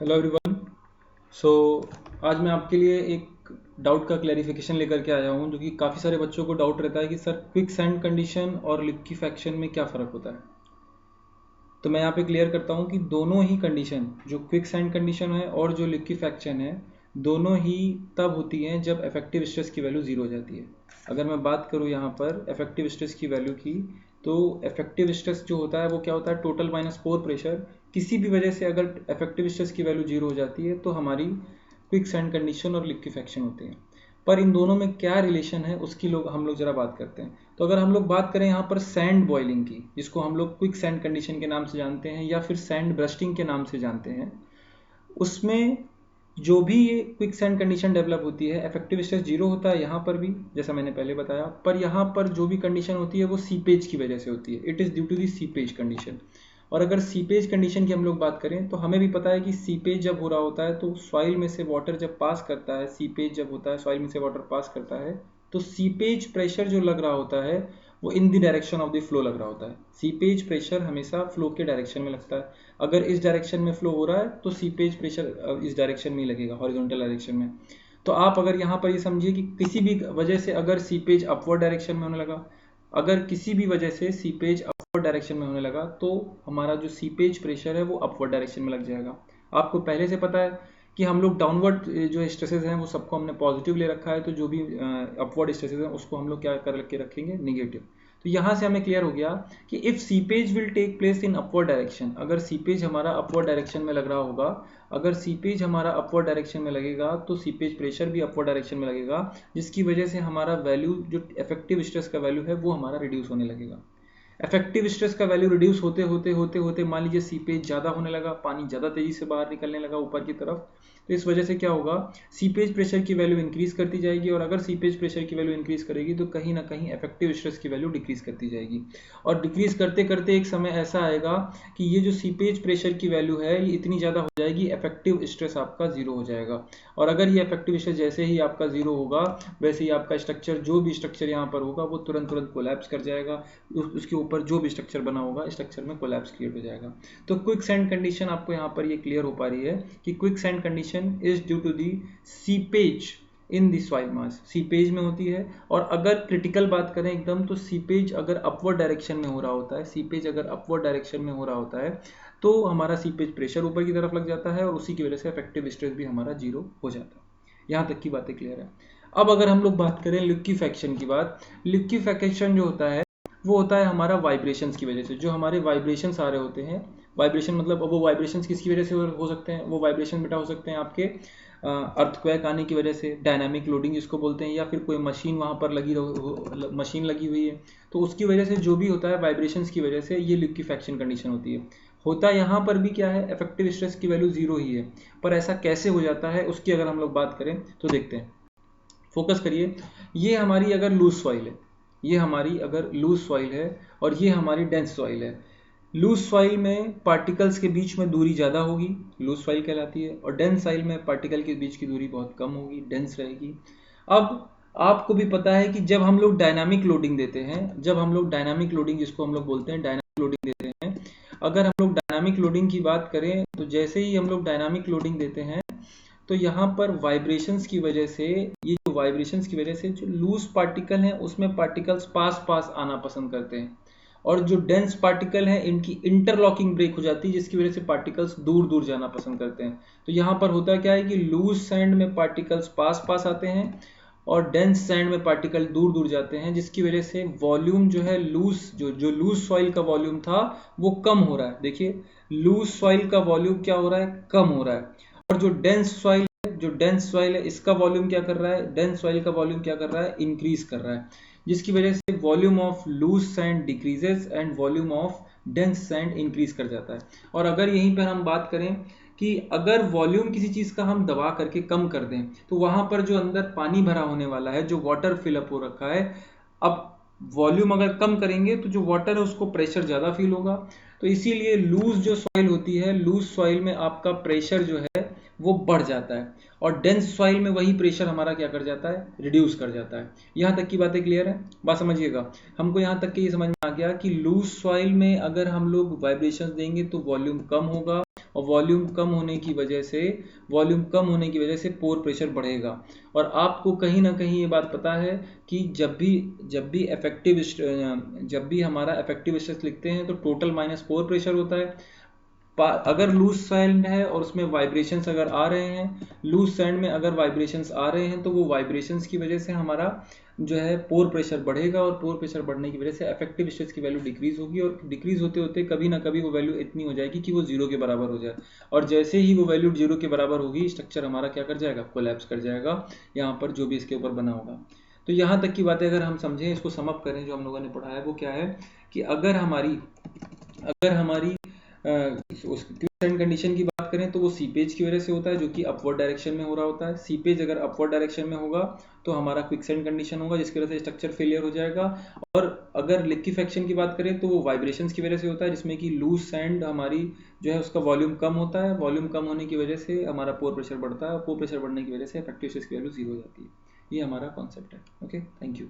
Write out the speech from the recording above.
Hello everyone. सो आज मैं आपके लिए एक डाउट का क्लैरिफिकेशन लेकर के आया हूँ, जो कि काफ़ी सारे बच्चों को डाउट रहता है कि सर क्विक सैंड कंडीशन और लिक्विफैक्शन में क्या फ़र्क होता है। तो मैं यहाँ पे क्लियर करता हूँ कि दोनों ही कंडीशन, जो क्विक सैंड कंडीशन है और जो लिक्विफैक्शन है, दोनों ही तब होती हैं जब इफेक्टिव स्ट्रेस की वैल्यू ज़ीरो हो जाती है। अगर मैं बात करूँ यहाँ पर इफेक्टिव स्ट्रेस की वैल्यू की, तो इफेक्टिव स्ट्रेस जो होता है वो क्या होता है, टोटल माइनस कोर प्रेशर। किसी भी वजह से अगर इफेक्टिव स्ट्रेस की वैल्यू जीरो हो जाती है तो हमारी क्विक सैंड कंडीशन और लिक्विफैक्शन होते हैं। पर इन दोनों में क्या रिलेशन है उसकी हम लोग जरा बात करते हैं। तो अगर हम लोग बात करें यहाँ पर सैंड बॉइलिंग की, जिसको हम लोग क्विक सैंड कंडीशन के नाम से जानते हैं या फिर सैंड ब्रस्टिंग के नाम से जानते हैं, उसमें जो भी ये क्विक सैंड कंडीशन डेवलप होती है, इफेक्टिव स्ट्रेस जीरो होता है यहाँ पर भी, जैसा मैंने पहले बताया। पर यहाँ पर जो भी कंडीशन होती है वो सीपेज की वजह से होती है। It is due to the seepage condition. और अगर सीपेज कंडीशन की हम लोग बात करें तो हमें भी पता है कि सीपेज जब हो रहा होता है तो सॉइल में से वाटर जब पास करता है, सीपेज जब होता है सॉइल में से वाटर पास करता है, तो सीपेज प्रेशर जो लग रहा होता है वो in the direction of the flow लग रहा होता है। सीपेज प्रेशर हमेशा फ्लो के डायरेक्शन में लगता है। अगर इस डायरेक्शन में फ्लो हो रहा है तो सीपेज प्रेशर इस डायरेक्शन में ही लगेगा, हॉरिजॉन्टल डायरेक्शन में। तो आप अगर यहाँ पर ये समझिए कि किसी भी वजह से अगर सीपेज अपवर्ड डायरेक्शन में होने लगा, अगर किसी भी वजह से सीपेज अपवर्ड डायरेक्शन में होने लगा, तो हमारा जो सीपेज प्रेशर है वो अपवर्ड डायरेक्शन में लग जाएगा। आपको पहले से पता है कि हम लोग डाउनवर्ड जो स्ट्रेसेस हैं वो सबको हमने पॉजिटिव ले रखा है, तो जो भी अपवर्ड स्ट्रेसेस हैं उसको हम लोग क्या कर के रखेंगे, निगेटिव। तो यहाँ से हमें क्लियर हो गया कि if seepage will take place in upward direction, अगर सीपेज हमारा अपवर्ड डायरेक्शन में लग रहा होगा, अगर सीपेज हमारा अपवर्ड डायरेक्शन में लगेगा तो सीपेज प्रेशर भी अपवर्ड डायरेक्शन में लगेगा, जिसकी वजह से हमारा वैल्यू, जो इफेक्टिव स्ट्रेस का वैल्यू है, वो हमारा रिड्यूस होने लगेगा। इफेक्टिव स्ट्रेस का वैल्यू रिड्यूस होते होते होते होते मान लीजिए सीपेज ज़्यादा होने लगा, पानी ज़्यादा तेजी से बाहर निकलने लगा ऊपर की तरफ, तो इस वजह से क्या होगा, सीपेज प्रेशर की वैल्यू इंक्रीज करती जाएगी। और अगर सीपेज प्रेशर की वैल्यू इंक्रीज करेगी तो कहीं ना कहीं इफेक्टिव स्ट्रेस की वैल्यू डिक्रीज करती जाएगी। और डिक्रीज करते करते एक समय ऐसा आएगा कि ये जो सीपेज प्रेशर की वैल्यू है ये इतनी ज़्यादा हो जाएगी, इफेक्टिव स्ट्रेस आपका जीरो हो जाएगा। और अगर ये इफेक्टिव स्ट्रेस जैसे ही आपका जीरो होगा, वैसे ही आपका स्ट्रक्चर, जो भी स्ट्रक्चर यहाँ पर होगा वो तुरंत तुरंत कोलैप्स कर जाएगा। उसके ऊपर जो भी स्ट्रक्चर बना होगा, स्ट्रक्चर में कोलैप्स क्रिएट हो जाएगा। तो क्विक सैंड कंडीशन आपको यहाँ पर ये क्लियर हो पा रही है कि quick sand condition is due to the seepage in the soil mass, seepage में होती है। और अगर क्रिटिकल बात करें एकदम, तो सीपेज अगर अपवर्ड डायरेक्शन में हो रहा होता है, सीपेज अगर अपवर्ड डायरेक्शन में हो रहा होता है तो हमारा सीपेज प्रेशर ऊपर की तरफ लग जाता है और उसी की वजह से इफेक्टिव स्ट्रेस भी हमारा जीरो हो जाता है। यहाँ तक की बातें क्लियर है। अब अगर हम लोग बात करें लिक्विफैक्शन की बात, लिक्विफैक्शन जो होता है वो होता है हमारा वाइब्रेशंस की वजह से। जो हमारे वाइब्रेशंस आ रहे होते हैं, वाइब्रेशन मतलब वो वाइब्रेशंस किसकी वजह से हो सकते हैं, वो वाइब्रेशन बेटा हो सकते हैं आपके अर्थक्वेक आने की वजह से, डायनामिक लोडिंग जिसको बोलते हैं, या फिर कोई मशीन वहाँ पर मशीन लगी हुई है तो उसकी वजह से जो भी होता है वाइब्रेशंस की वजह से, ये लिक्विफैक्शन कंडीशन होती है। होता यहाँ पर भी क्या है, इफेक्टिव स्ट्रेस की वैल्यू जीरो ही है। पर ऐसा कैसे हो जाता है उसकी अगर हम लोग बात करें तो देखते हैं, फोकस करिए। ये हमारी अगर लूज सॉइल है, ये हमारी अगर लूज सॉइल है और ये हमारी डेंस सॉइल है। लूज सॉइल में पार्टिकल्स के बीच में दूरी ज़्यादा होगी, लूज सॉइल कहलाती है। और डेंस सॉइल में पार्टिकल के बीच की दूरी बहुत कम होगी, डेंस रहेगी। अब आपको भी पता है कि जब हम लोग डायनामिक लोडिंग देते हैं, जब हम लोग डायनामिक लोडिंग, जिसको हम लोग बोलते हैं डायनामिक लोडिंग देते हैं, अगर हम लोग डायनामिक लोडिंग की बात करें तो जैसे ही हम लोग डायनामिक लोडिंग देते हैं तो यहाँ पर वाइब्रेशंस की वजह से, ये जो वाइब्रेशंस की वजह से जो लूज पार्टिकल हैं उसमें पार्टिकल्स पास पास आना पसंद करते हैं, और जो डेंस पार्टिकल हैं इनकी इंटरलॉकिंग ब्रेक हो जाती है, जिसकी वजह से पार्टिकल्स दूर दूर जाना पसंद करते हैं। तो यहाँ पर होता क्या है कि लूज सैंड में पार्टिकल्स पास पास आते हैं और डेंस सैंड में पार्टिकल दूर दूर जाते हैं, जिसकी वजह से वॉल्यूम जो है लूज, जो लूज सॉइल का वॉल्यूम था वो कम हो रहा है। देखिए लूज सॉइल का वॉल्यूम क्या हो रहा है, कम हो रहा है। और जो डेंस सॉइल है इसका वॉल्यूम क्या कर रहा है, डेंस सॉइल का वॉल्यूम क्या कर रहा है, इंक्रीज कर रहा है, जिसकी वजह से volume of loose sand decreases and volume of dense sand increase कर जाता है। और अगर यहीं पर हम बात करें कि अगर वॉल्यूम किसी चीज का हम दबा करके कम कर दें तो वहां पर जो अंदर पानी भरा होने वाला है, जो वाटर फिलअप हो रखा है, अब वॉल्यूम अगर कम करेंगे तो जो वाटर है उसको प्रेशर ज़्यादा फील होगा। तो इसीलिए लूज जो सॉइल होती है, लूज सॉइल में आपका प्रेशर जो है वो बढ़ जाता है, और डेंस सॉइल में वही प्रेशर हमारा क्या कर जाता है, रिड्यूस कर जाता है। यहाँ तक की बातें क्लियर है, बात समझिएगा। हमको यहाँ तक के ये समझ में आ गया कि लूज सॉइल में अगर हम लोग वाइब्रेशन देंगे तो वॉल्यूम कम होगा, और वॉल्यूम कम होने की वजह से पोर प्रेशर बढ़ेगा। और आपको कहीं ना कहीं ये बात पता है कि जब भी हमारा इफेक्टिव स्ट्रेस लिखते हैं तो टोटल माइनस पोर प्रेशर होता है। अगर लूज सैंड है और उसमें वाइब्रेशंस अगर आ रहे हैं, लूज सैंड में अगर वाइब्रेशंस आ रहे हैं तो वो वाइब्रेशंस की वजह से हमारा जो है पोर प्रेशर बढ़ेगा, और पोर प्रेशर बढ़ने की वजह से इफेक्टिव स्ट्रेस की वैल्यू डिक्रीज होगी, और डिक्रीज होते होते कभी ना कभी वो वैल्यू इतनी हो जाएगी कि वो जीरो के बराबर हो जाए। और जैसे ही वो वैल्यू जीरो के बराबर होगी, स्ट्रक्चर हमारा क्या कर जाएगा, कोलैप्स कर जाएगा, यहाँ पर जो भी इसके ऊपर बना होगा। तो यहाँ तक की बातें अगर हम समझें, इसको सम अप करें, जो हम लोगों ने पढ़ा है वो क्या है कि अगर हमारी उस क्विक कंडीशन की बात करें तो वो सीपेज की वजह से होता है, जो कि अपवर्ड डायरेक्शन में हो रहा होता है। सीपेज अगर अपवर्ड डायरेक्शन में होगा तो हमारा क्विकसैंड कंडीशन होगा, जिसकी वजह से स्ट्रक्चर फेलियर हो जाएगा। और अगर लिक्विफेक्शन की बात करें तो वो वाइब्रेशंस की वजह से होता है, जिसमें कि लूज सैंड हमारी जो है उसका वॉल्यूम कम होता है। वॉल्यूम कम होने की वजह से हमारा पोर प्रेशर बढ़ता है, और पोर प्रेशर बढ़ने की वजह से इफेक्टिव स्ट्रेस की वैल्यू जीरो हो जाती है। ये हमारा कॉन्सेप्ट है। Okay, thank you.